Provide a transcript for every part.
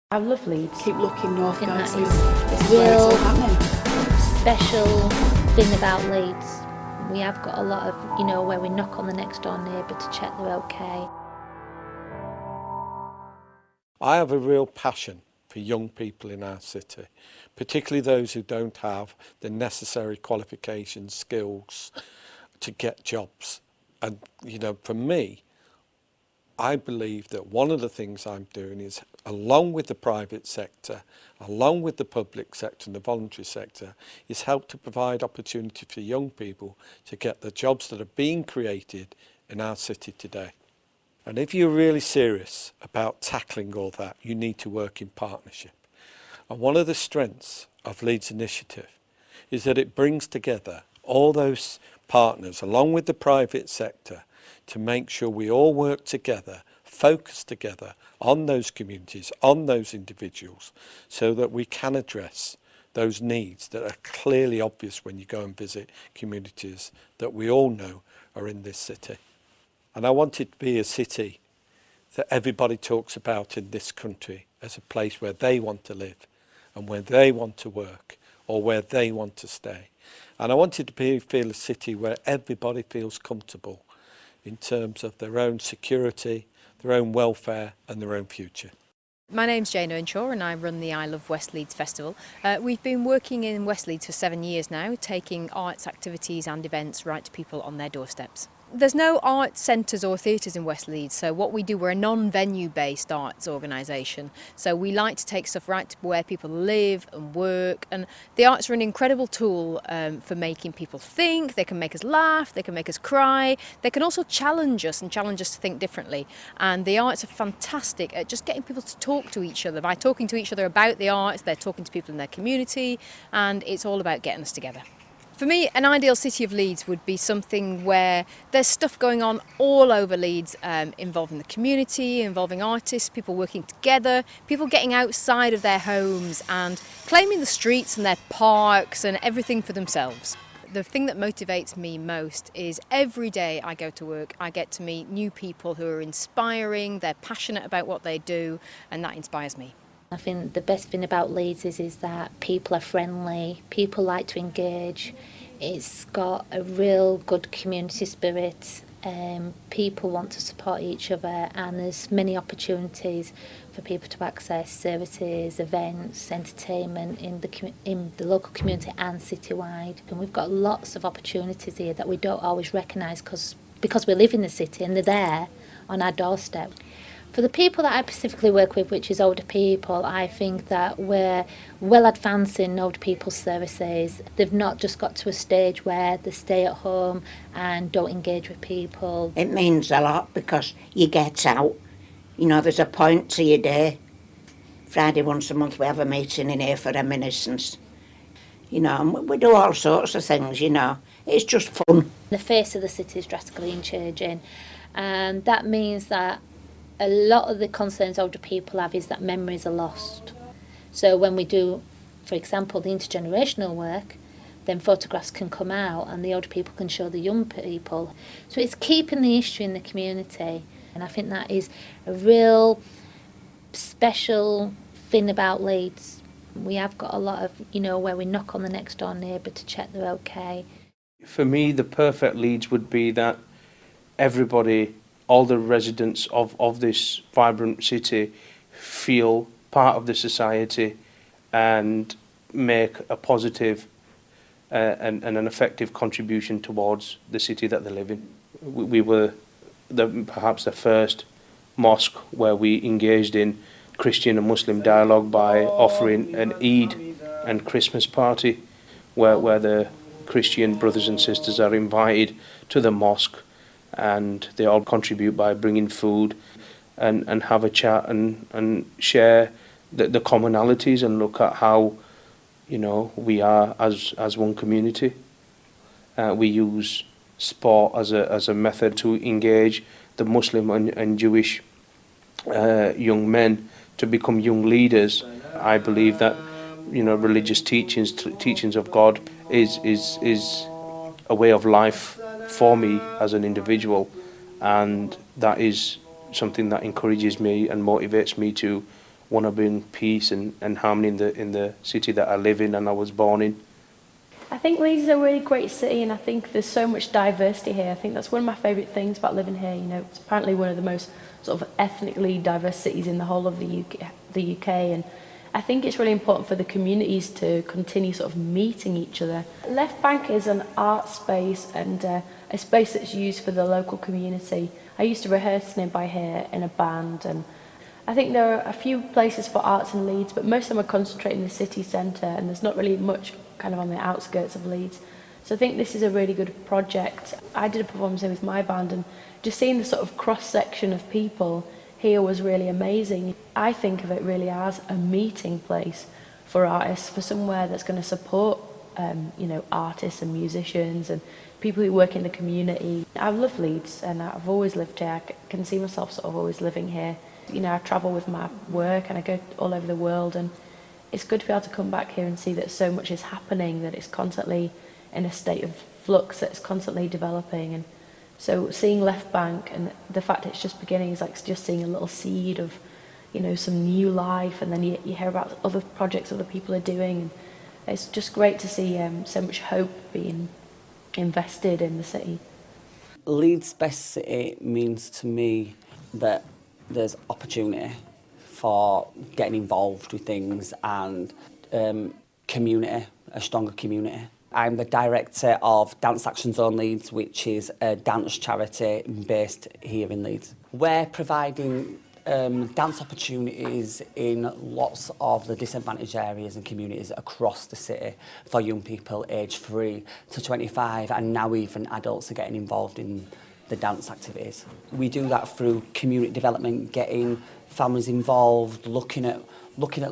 I love Leeds. Keep looking north, I think guys. that is This is a where it's all real happening. special thing about Leeds. We have got a lot of, where we knock on the next door neighbour to check they're okay. I have a real passion for young people in our city, particularly those who don't have the necessary qualifications, skills to get jobs. And, for me, I believe that one of the things I'm doing is, along with the private sector, along with the public sector and the voluntary sector, is help to provide opportunity for young people to get the jobs that are being created in our city today. And if you're really serious about tackling all that, you need to work in partnership. And one of the strengths of Leeds Initiative is that it brings together all those partners, along with the private sector, to make sure we all work together, focus together on those communities, on those individuals, so that we can address those needs that are clearly obvious when you go and visit communities that we all know are in this city. And I want it to be a city that everybody talks about in this country as a place where they want to live and where they want to work or where they want to stay. And I want it to feel a city where everybody feels comfortable in terms of their own security, their own welfare and their own future. My name's Jane Earnshaw and I run the I Love West Leeds Festival. We've been working in West Leeds for 7 years now, taking arts activities and events right to people on their doorsteps. There's no art centres or theatres in West Leeds, so what we do, we're a non-venue based arts organisation. So we like to take stuff right to where people live and work, and the arts are an incredible tool for making people think. They can make us laugh, they can make us cry, they can also challenge us and challenge us to think differently. And the arts are fantastic at just getting people to talk to each other. By talking to each other about the arts, they're talking to people in their community, and it's all about getting us together. For me, an ideal city of Leeds would be something where there's stuff going on all over Leeds, involving the community, involving artists, people working together, people getting outside of their homes and claiming the streets and their parks and everything for themselves. The thing that motivates me most is every day I go to work, I get to meet new people who are inspiring, they're passionate about what they do, and that inspires me. I think the best thing about Leeds is that people are friendly, people like to engage. It's got a real good community spirit. People want to support each other, and there's many opportunities for people to access services, events, entertainment in the local community and citywide. And we've got lots of opportunities here that we don't always recognise because we live in the city and they're there on our doorstep. For the people that I specifically work with, which is older people, I think that we're well advanced in older people's services. They've not just got to a stage where they stay at home and don't engage with people. It means a lot because you get out. There's a point to your day. Friday once a month we have a meeting in here for reminiscence. And we do all sorts of things, It's just fun. The face of the city is drastically changing, and that means that a lot of the concerns older people have is that memories are lost. So when we do, for example, the intergenerational work, then photographs can come out and the older people can show the young people. So it's keeping the history in the community, and I think that is a real special thing about Leeds. We have got a lot of, where we knock on the next door neighbour to check they're okay. For me, the perfect Leeds would be that everybody, all the residents of this vibrant city feel part of the society and make a positive and an effective contribution towards the city that they live in. We were perhaps the first mosque where we engaged in Christian and Muslim dialogue by offering an Eid and Christmas party where the Christian brothers and sisters are invited to the mosque, and they all contribute by bringing food and have a chat and share the commonalities and look at how we are as one community. We use sport as a method to engage the Muslim and Jewish young men to become young leaders. I believe that religious teachings of God is a way of life for me as an individual, and that is something that encourages me and motivates me to want to bring peace and harmony in the city that I live in and I was born in. I think Leeds is a really great city, and I think there's so much diversity here. I think that's one of my favourite things about living here. You know, it's apparently one of the most sort of ethnically diverse cities in the whole of the UK, and I think it's really important for the communities to continue sort of meeting each other. Left Bank is an art space and a space that's used for the local community. I used to rehearse nearby here in a band, and I think there are a few places for arts in Leeds, but most of them are concentrated in the city centre, and there's not really much kind of on the outskirts of Leeds. So I think this is a really good project. I did a performance here with my band, and just seeing the sort of cross-section of people here was really amazing. I think of it really as a meeting place for artists, for somewhere that's going to support you know, artists and musicians and people who work in the community. I love Leeds, and I've always lived here. I can see myself sort of always living here. You know, I travel with my work and I go all over the world, and it's good to be able to come back here and see that so much is happening, that it's constantly in a state of flux, that it's constantly developing. And so seeing Left Bank and the fact it's just beginning is like just seeing a little seed of, you know, some new life, and then you hear about other projects other people are doing, and it's just great to see so much hope being invested in the city. Leeds Best City means to me that there's opportunity for getting involved with things and community, a stronger community. I'm the director of Dance Action Zone Leeds, which is a dance charity based here in Leeds. We're providing dance opportunities in lots of the disadvantaged areas and communities across the city for young people aged 3 to 25, and now even adults are getting involved in the dance activities. We do that through community development, getting families involved, looking at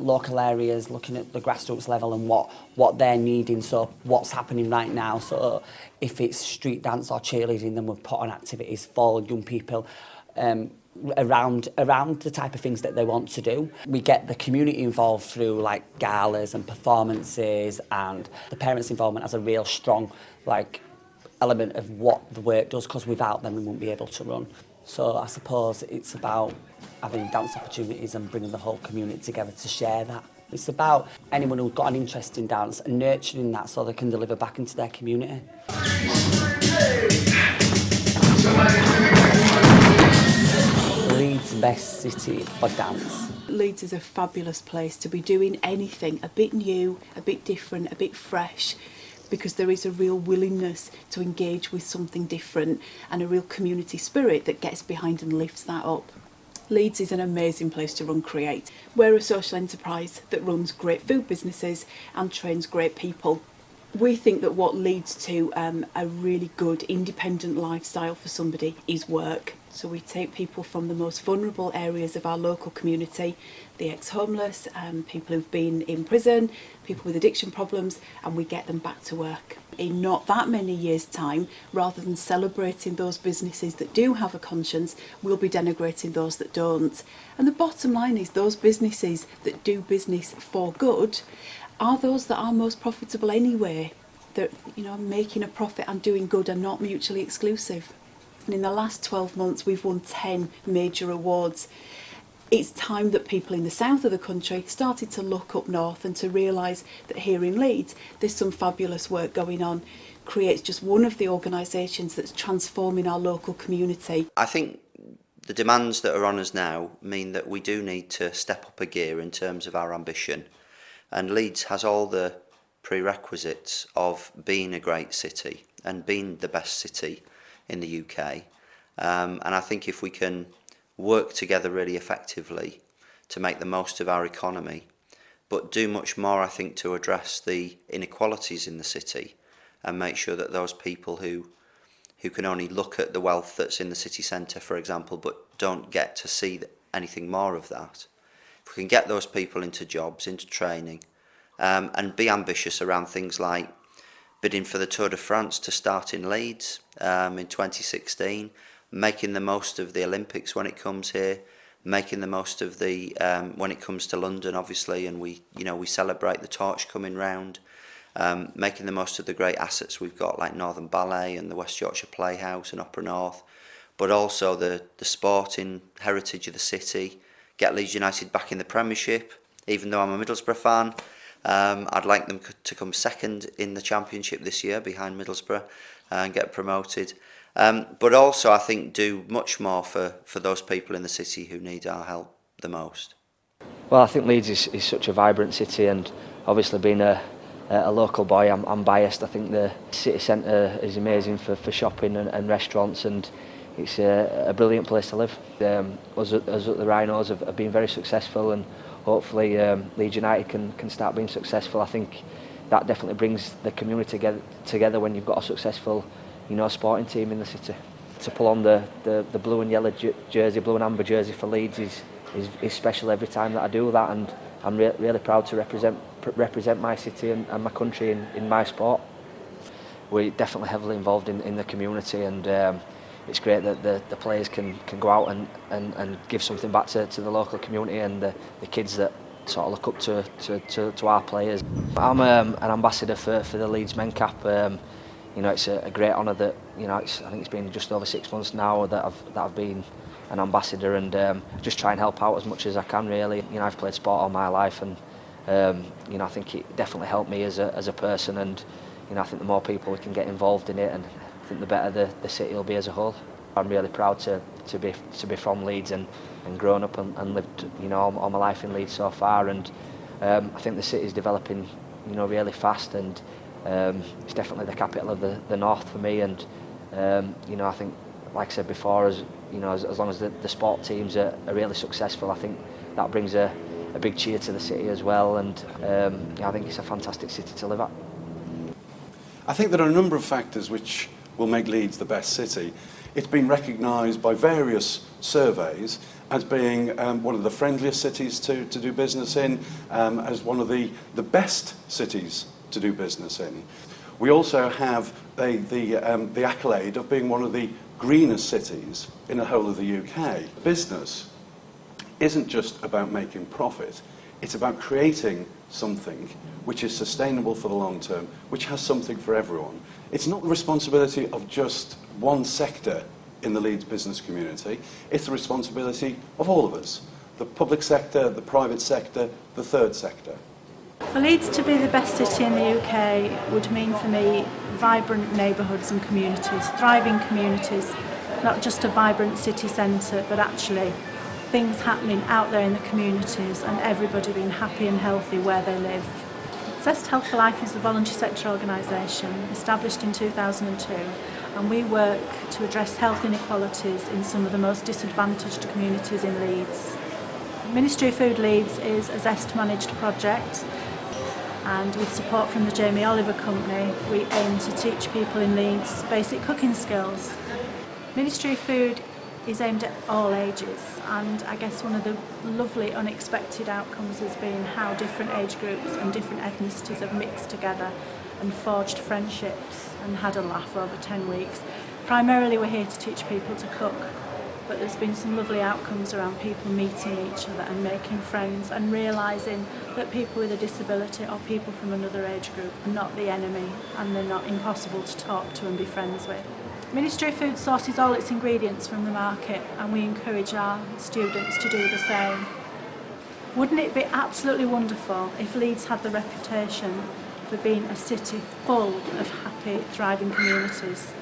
local areas, looking at the grassroots level and what they're needing, so what's happening right now. So if it's street dance or cheerleading, then we'll put on activities for young people around the type of things that they want to do. We get the community involved through like galas and performances, and the parents' involvement has a real strong element of what the work does, because without them we won't be able to run. So I suppose it's about having dance opportunities and bringing the whole community together to share that. It's about anyone who's got an interest in dance and nurturing that so they can deliver back into their community. Leeds Best City for dance. Leeds is a fabulous place to be doing anything a bit new, a bit different, a bit fresh, because there is a real willingness to engage with something different and a real community spirit that gets behind and lifts that up. Leeds is an amazing place to run Create. We're a social enterprise that runs great food businesses and trains great people. We think that what leads to a really good independent lifestyle for somebody is work. So we take people from the most vulnerable areas of our local community, the ex-homeless, people who've been in prison, people with addiction problems, and we get them back to work. In not that many years' time, rather than celebrating those businesses that do have a conscience, we'll be denigrating those that don't. And the bottom line is those businesses that do business for good are those that are most profitable anyway. That, you know, making a profit and doing good are not mutually exclusive. And in the last 12 months, we've won 10 major awards. It's time that people in the south of the country started to look up north and to realise that here in Leeds, there's some fabulous work going on. Create's just one of the organisations that's transforming our local community. I think the demands that are on us now mean that we do need to step up a gear in terms of our ambition. And Leeds has all the prerequisites of being a great city and being the best city in the UK. And I think if we can work together really effectively to make the most of our economy, but do much more, I think, to address the inequalities in the city and make sure that those people who can only look at the wealth that's in the city centre, for example, but don't get to see anything more of that, if we can get those people into jobs, into training, and be ambitious around things like bidding for the Tour de France to start in Leeds in 2016, making the most of the Olympics when it comes here, making the most of the when it comes to London, obviously, and we celebrate the torch coming round, making the most of the great assets we've got like Northern Ballet and the West Yorkshire Playhouse and Opera North, but also the sporting heritage of the city, get Leeds United back in the Premiership. Even though I'm a Middlesbrough fan, I'd like them to come second in the Championship this year behind Middlesbrough and get promoted. But also I think do much more for those people in the city who need our help the most. Well, I think Leeds is such a vibrant city, and obviously being a local boy, I'm biased. I think the city centre is amazing for shopping and restaurants, and it's a brilliant place to live. Us at the Rhinos have been very successful, and hopefully Leeds United can start being successful. I think that definitely brings the community together when you've got a successful, sporting team in the city. To pull on the blue and yellow jersey, blue and amber jersey for Leeds is special every time that I do that, and I'm really proud to represent my city and my country in my sport. We're definitely heavily involved in the community, and it's great that the players can go out and give something back to the local community and the kids that sort of look up to our players. I'm an ambassador for the Leeds Men Cap. It's a great honour that I think it's been just over 6 months now that I've been an ambassador, and just try and help out as much as I can. Really, I've played sport all my life, and I think it definitely helped me as a person, and I think the more people we can get involved in it, and I think the better the city will be as a whole. I'm really proud to be from Leeds and grown up and lived all my life in Leeds so far, and I think the city is developing really fast, and it's definitely the capital of the north for me, and I think, like I said before, as long as the sport teams are really successful, I think that brings a big cheer to the city as well, and I think it's a fantastic city to live at. I think there are a number of factors which will make Leeds the best city. It's been recognised by various surveys as being one of the friendliest cities to do business in, as one of the best cities to do business in. We also have the accolade of being one of the greenest cities in the whole of the UK. Business isn't just about making profit, it's about creating something which is sustainable for the long term, which has something for everyone. It's not the responsibility of just one sector in the Leeds business community, it's the responsibility of all of us. The public sector, the private sector, the third sector. For Leeds to be the best city in the UK would mean for me vibrant neighbourhoods and communities, thriving communities, not just a vibrant city centre, but actually things happening out there in the communities and everybody being happy and healthy where they live. Zest Health for Life is a voluntary sector organisation established in 2002, and we work to address health inequalities in some of the most disadvantaged communities in Leeds. Ministry of Food Leeds is a Zest managed project, and with support from the Jamie Oliver Company, we aim to teach people in Leeds basic cooking skills. Ministry of Food is aimed at all ages, and I guess one of the lovely unexpected outcomes has been how different age groups and different ethnicities have mixed together and forged friendships and had a laugh over 10 weeks. Primarily we're here to teach people to cook, but there's been some lovely outcomes around people meeting each other and making friends and realising that people with a disability or people from another age group are not the enemy and they're not impossible to talk to and be friends with. Ministry of Food sources all its ingredients from the market, and we encourage our students to do the same. Wouldn't it be absolutely wonderful if Leeds had the reputation for being a city full of happy, thriving communities?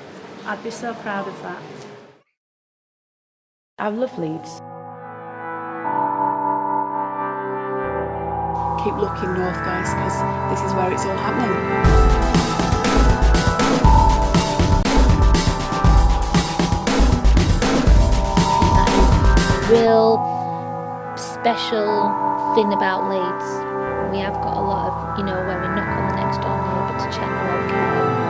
I'd be so proud of that. I love Leeds. Keep looking north, guys, because this is where it's all happening. Real special thing about Leeds. We have got a lot of, where we knock on the next door neighbour to check we're okay.